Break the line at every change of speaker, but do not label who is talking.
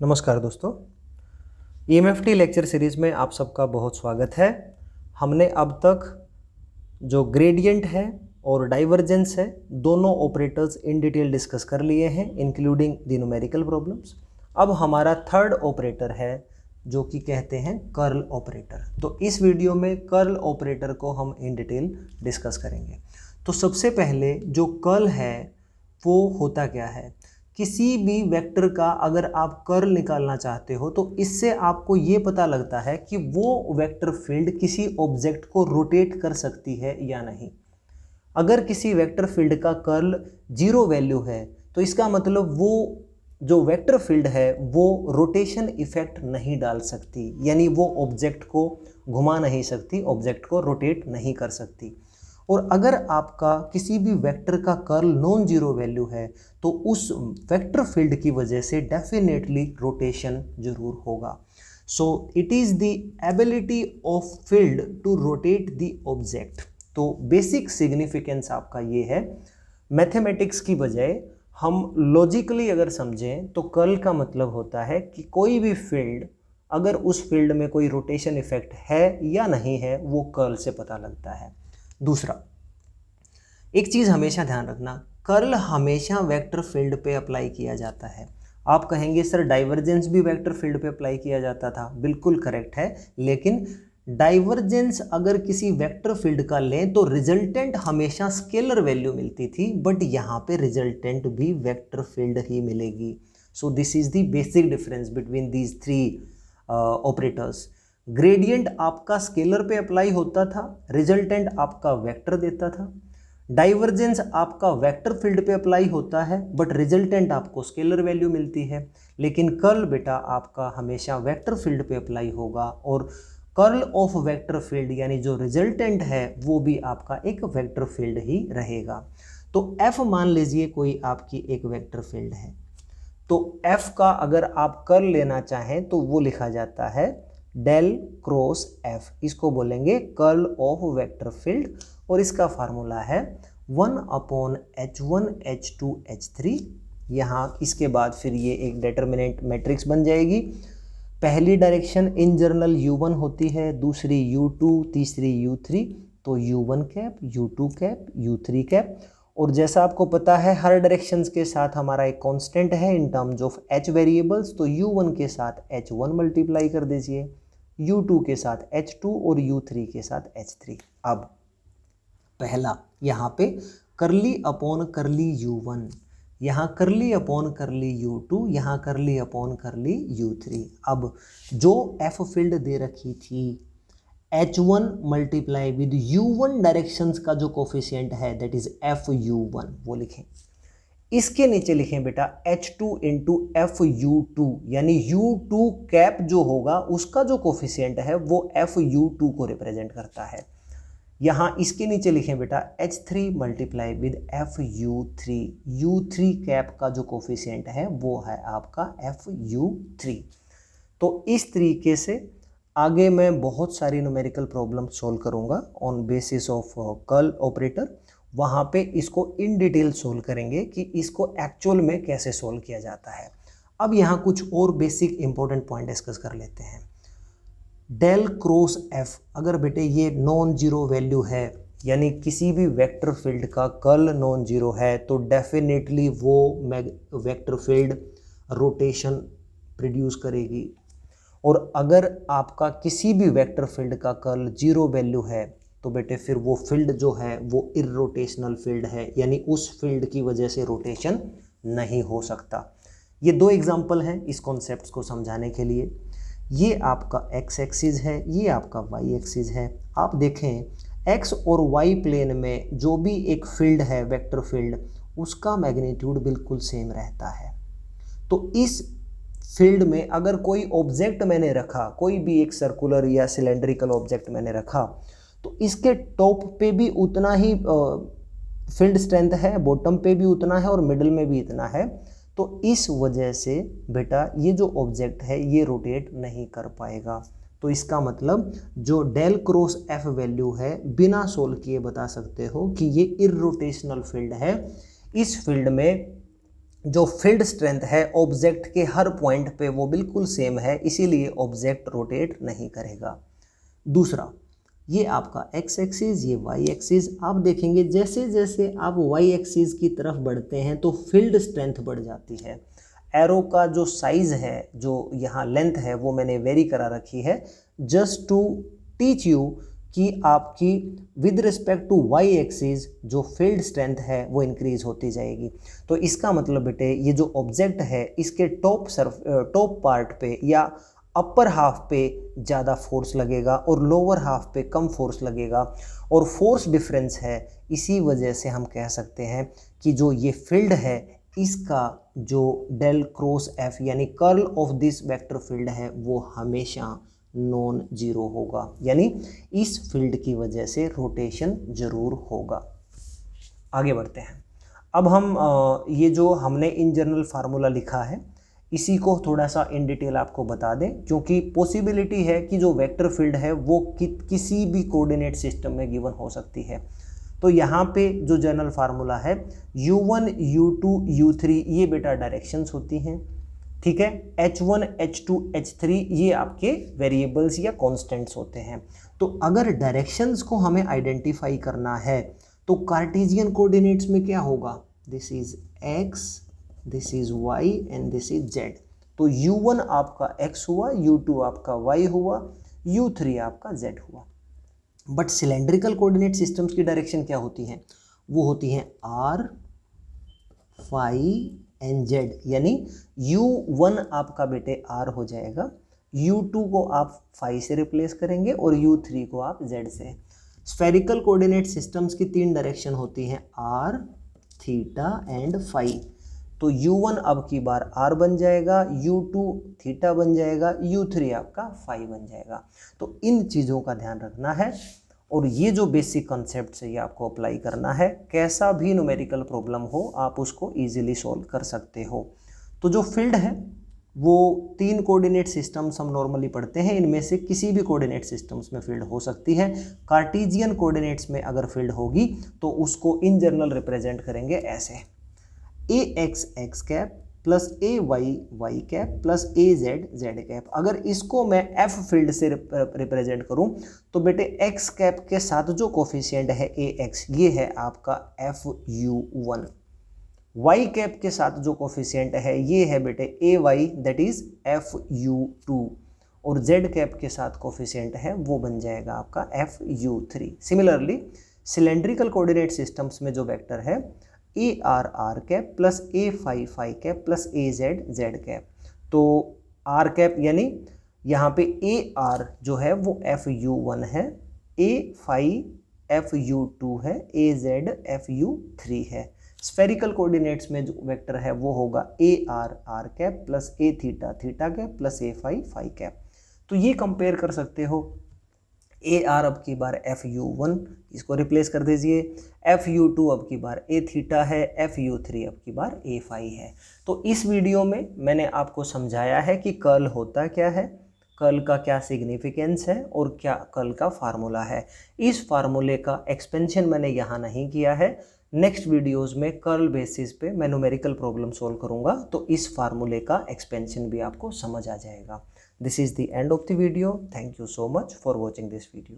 नमस्कार दोस्तों, EMFT lecture series में आप सबका बहुत स्वागत है। हमने अब तक जो ग्रेडियंट है और डाइवर्जेंस है दोनों ऑपरेटर्स इन डिटेल डिस्कस कर लिए हैं, इंक्लूडिंग द न्यूमेरिकल प्रॉब्लम्स। अब हमारा थर्ड ऑपरेटर है जो कि कहते हैं कर्ल ऑपरेटर। तो इस वीडियो में कर्ल ऑपरेटर को हम इन डिटेल डिस्कस करेंगे। तो सबसे पहले जो कर्ल है वो होता क्या है। किसी भी वेक्टर का अगर आप कर्ल निकालना चाहते हो तो इससे आपको ये पता लगता है कि वो वेक्टर फील्ड किसी ऑब्जेक्ट को रोटेट कर सकती है या नहीं। अगर किसी वेक्टर फील्ड का कर्ल 0 वैल्यू है तो इसका मतलब वो जो वेक्टर फील्ड है वो रोटेशन इफेक्ट नहीं डाल सकती, यानी वो ऑब्जेक्ट को घुमा नहीं सकती, ऑब्जेक्ट को रोटेट नहीं कर सकती। और अगर आपका किसी भी वेक्टर का कर्ल नॉन जीरो वैल्यू है तो उस वेक्टर फील्ड की वजह से डेफिनेटली रोटेशन जरूर होगा। So it is the ability of field to rotate the object. तो बेसिक सिग्निफिकेंस आपका ये है। मैथमेटिक्स की बजाय हम लॉजिकली अगर समझें तो कर्ल का मतलब होता है कि कोई भी फील्ड, अगर उस फील्ड में कोई रोटेशन इफेक्ट है या नहीं है, वो कर्ल से पता लगता है। दूसरा, एक चीज़ हमेशा ध्यान रखना, कर्ल हमेशा वेक्टर फील्ड पे अप्लाई किया जाता है। आप कहेंगे सर डाइवर्जेंस भी वेक्टर फील्ड पे अप्लाई किया जाता था, बिल्कुल करेक्ट है, लेकिन डाइवर्जेंस अगर किसी वेक्टर फील्ड का लें तो रिजल्टेंट हमेशा स्केलर वैल्यू मिलती थी, बट यहाँ पे रिजल्टेंट भी वेक्टर फील्ड ही मिलेगी। So this is the basic difference between these three operators. Gradient आपका स्केलर पे अप्लाई होता था, रिजल्टेंट आपका वेक्टर देता था। डाइवर्जेंस आपका वेक्टर फील्ड पे अप्लाई होता है बट रिजल्टेंट आपको स्केलर वैल्यू मिलती है। लेकिन कर्ल बेटा आपका हमेशा वेक्टर फील्ड पे अप्लाई होगा और कर्ल ऑफ वेक्टर फील्ड यानी जो रिजल्टेंट है वो भी आपका एक वेक्टर फील्ड ही रहेगा। तो F मान लीजिए कोई आपकी एक वेक्टर फील्ड है, तो F का अगर आप कर्ल लेना चाहें तो वो लिखा जाता है डेल क्रॉस F, इसको बोलेंगे कर्ल ऑफ वेक्टर फील्ड, और इसका फार्मूला है 1/H1 H2 H3। यहाँ इसके बाद फिर ये एक डिटर्मिनेंट मैट्रिक्स बन जाएगी। पहली डायरेक्शन इन जनरल U1 होती है, दूसरी U2, तीसरी U3, तो U1 cap, U2 cap, U3 cap. और जैसा आपको पता है हर डायरेक्शंस के साथ हमारा एक कांस्टेंट है in terms of H variables, तो U1 के साथ H1 मल्टीप्लाई कर दीजिए, U2 के साथ H2 और U3 के साथ H3। अब पहला यहाँ पे करली अपॉन करली U1, यहाँ करली अपॉन करली U2, यहाँ करली अपॉन करली U3। अब जो F फील्ड दे रखी थी H1 multiply with U1 directions का जो कोफिशिएंट है दैट इज FU1, वो लिखें। इसके नीचे लिखें बेटा H2 इंटू FU2, यानी U2 कैप जो होगा उसका जो कोफिशिएंट है वो FU2 को रिप्रेजेंट करता है। यहाँ इसके नीचे लिखें बेटा H3 multiply with FU3, U3 cap का जो कोफिशिएंट है वो है आपका FU3। तो इस तरीके से आगे मैं बहुत सारी न्यूमेरिकल प्रॉब्लम सॉल्व करूँगा on basis of curl operator. वहाँ पे इसको इन डिटेल सॉल्व करेंगे कि इसको एक्चुअल में कैसे सॉल्व किया जाता है। अब यहाँ कुछ और बेसिक इंपॉर्टेंट पॉइंट डिस्कस कर लेते हैं। डेल क्रॉस F, अगर बेटे ये नॉन जीरो वैल्यू है यानी किसी भी वेक्टर फील्ड का कर्ल नॉन जीरो है तो डेफिनेटली वो वेक्टर फील्ड रोटेशन प्रोड्यूस करेगी। और अगर आपका किसी भी वेक्टर फील्ड का कर्ल जीरो वैल्यू है तो बेटे फिर वो फील्ड जो है वो इररोटेशनल फील्ड है, यानी उस फील्ड की वजह से रोटेशन नहीं हो सकता। ये दो एग्जांपल हैं इस कॉन्सेप्ट को समझाने के लिए। ये आपका x एक्सिस है, ये आपका y एक्सिस है। आप देखें x और y प्लेन में जो भी एक फील्ड है वेक्टर फील्ड, उसका मैग्नीट्यूड बिल्कुल सेम रहता है। तो इस फील्ड में अगर कोई ऑब्जेक्ट मैंने रखा, कोई भी एक सर्कुलर या सिलेंड्रिकल ऑब्जेक्ट मैंने रखा, तो इसके टॉप पे भी उतना ही फील्ड स्ट्रेंथ है, बॉटम पे भी उतना है और मिडल में भी इतना है। तो इस वजह से बेटा ये जो ऑब्जेक्ट है ये रोटेट नहीं कर पाएगा। तो इसका मतलब जो डेल क्रॉस F वैल्यू है बिना सोल्व किए बता सकते हो कि ये इररोटेशनल फील्ड है। इस फील्ड में जो फील्ड स्ट्रेंथ है ऑब्जेक्ट के हर पॉइंट पे वो बिल्कुल सेम है, इसीलिए ऑब्जेक्ट रोटेट नहीं करेगा। दूसरा, ये आपका एक्स एक्सिस, ये वाई एक्सिस। आप देखेंगे जैसे जैसे आप वाई एक्सिस की तरफ बढ़ते हैं तो फील्ड स्ट्रेंथ बढ़ जाती है। एरो का जो साइज है, जो यहाँ लेंथ है, वो मैंने वेरी करा रखी है जस्ट टू टीच यू कि आपकी with respect to Y axis जो फील्ड स्ट्रेंथ है वो इंक्रीज होती जाएगी। तो इसका मतलब बेटे ये जो ऑब्जेक्ट है इसके टॉप पार्ट पे या अपर हाफ पे ज़्यादा फोर्स लगेगा और लोअर हाफ पे कम फोर्स लगेगा, और फोर्स डिफरेंस है। इसी वजह से हम कह सकते हैं कि जो ये फील्ड है इसका जो डेल क्रॉस एफ यानी curl of this vector field है वो हमेशा नॉन जीरो होगा, यानी इस फील्ड की वजह से रोटेशन जरूर होगा। आगे बढ़ते हैं। अब हम ये जो हमने इन जनरल फार्मूला लिखा है इसी को थोड़ा सा इन डिटेल आपको बता दें, क्योंकि पॉसिबिलिटी है कि जो वेक्टर फील्ड है वो किसी भी कोऑर्डिनेट सिस्टम में गिवन हो सकती है। तो यहाँ पे जो जनरल फार्मूला है u1 u2 u3 ये बेटा डायरेक्शंस होती हैं, ठीक है। h1 h2 h3 ये आपके वेरिएबल्स या कांस्टेंट्स होते हैं। तो अगर डायरेक्शंस को हमें आइडेंटिफाई करना है तो कार्टेशियन कोऑर्डिनेट्स में क्या होगा, this is x, this is y and this is z। तो u1 आपका x हुआ, u2 आपका y हुआ, u3 आपका z हुआ। बट सिलेंड्रिकल कोऑर्डिनेट सिस्टम्स की डायरेक्शन क्या होती हैं, वो होती हैं r, phi एंड z, यानी u1 आपका बेटे r हो जाएगा, u2 को आप phi से रिप्लेस करेंगे और u3 को आप z से। स्फेरिकल कोऑर्डिनेट सिस्टम्स की तीन डायरेक्शन होती हैं r, थीटा एंड phi। तो u1 अब की बार r बन जाएगा, u2 थीटा बन जाएगा, u3 आपका phi बन जाएगा। तो इन चीज़ों का ध्यान रखना है और ये जो बेसिक कॉन्सेप्ट है ये आपको अप्लाई करना है। कैसा भी न्यूमेरिकल प्रॉब्लम हो आप उसको इजीली सॉल्व कर सकते हो। तो जो फील्ड है वो तीन कोऑर्डिनेट सिस्टम्स हम नॉर्मली पढ़ते हैं, इनमें से किसी भी कोऑर्डिनेट सिस्टम्स में फील्ड हो सकती है। कार्टेशियन कोऑर्डिनेट्स में अगर फील्ड होगी तो उसको इन जनरल रिप्रेजेंट करेंगे ऐसे, ए x x cap plus A Y Y cap plus a z z cap. अगर इसको मैं एफ फील्ड से रिप्रेजेंट करूं तो बेटे एक्स कैप के साथ जो कोफिशिएंट है ए एक्स ये है आपका F you one, y cap के साथ जो कोफिशिएंट है ये है बेटे a y that is f you two, और जेड कैप के साथ कोफिशिएंट है वो बन जाएगा आपका एफ यू थ्री। सिमिलरली सिलेंड्रिकल कोऑर्डिनेट सिस्टम्स में जो वेक्टर है a are are cap plus A phi phi cap plus a z z cap. तो आर कैप यानी यहाँ पे ए आर जो है वो एफ यू वन है, A phi F you two है, A Z F you three है। स्फेरिकल कोऑर्डिनेट्स में जो वेक्टर है वो होगा A are are cap plus A theta theta cap plus A phi phi cap. तो ये कंपेयर कर सकते हो, ए आर अब की बार एफ यू वन इसको रिप्लेस कर दीजिए, एफ यू टू अब की बार ए थीटा है, एफ यू थ्री अब की बार ए फाई है। तो इस वीडियो में मैंने आपको समझाया है कि कर्ल होता क्या है, कर्ल का क्या सिग्निफिकेंस है और क्या कर्ल का फार्मूला है। इस फार्मूले का एक्सपेंशन मैंने यहाँ नहीं किया है। नेक्स्ट वीडियोस में कर्ल बेसिस पे मैं न्यूमेरिकल प्रॉब्लम सॉल्व करूँगा तो इस फार्मूले का एक्सपेंशन भी आपको समझ आ जाएगा। This is the end of the video. Thank you so much for watching this video.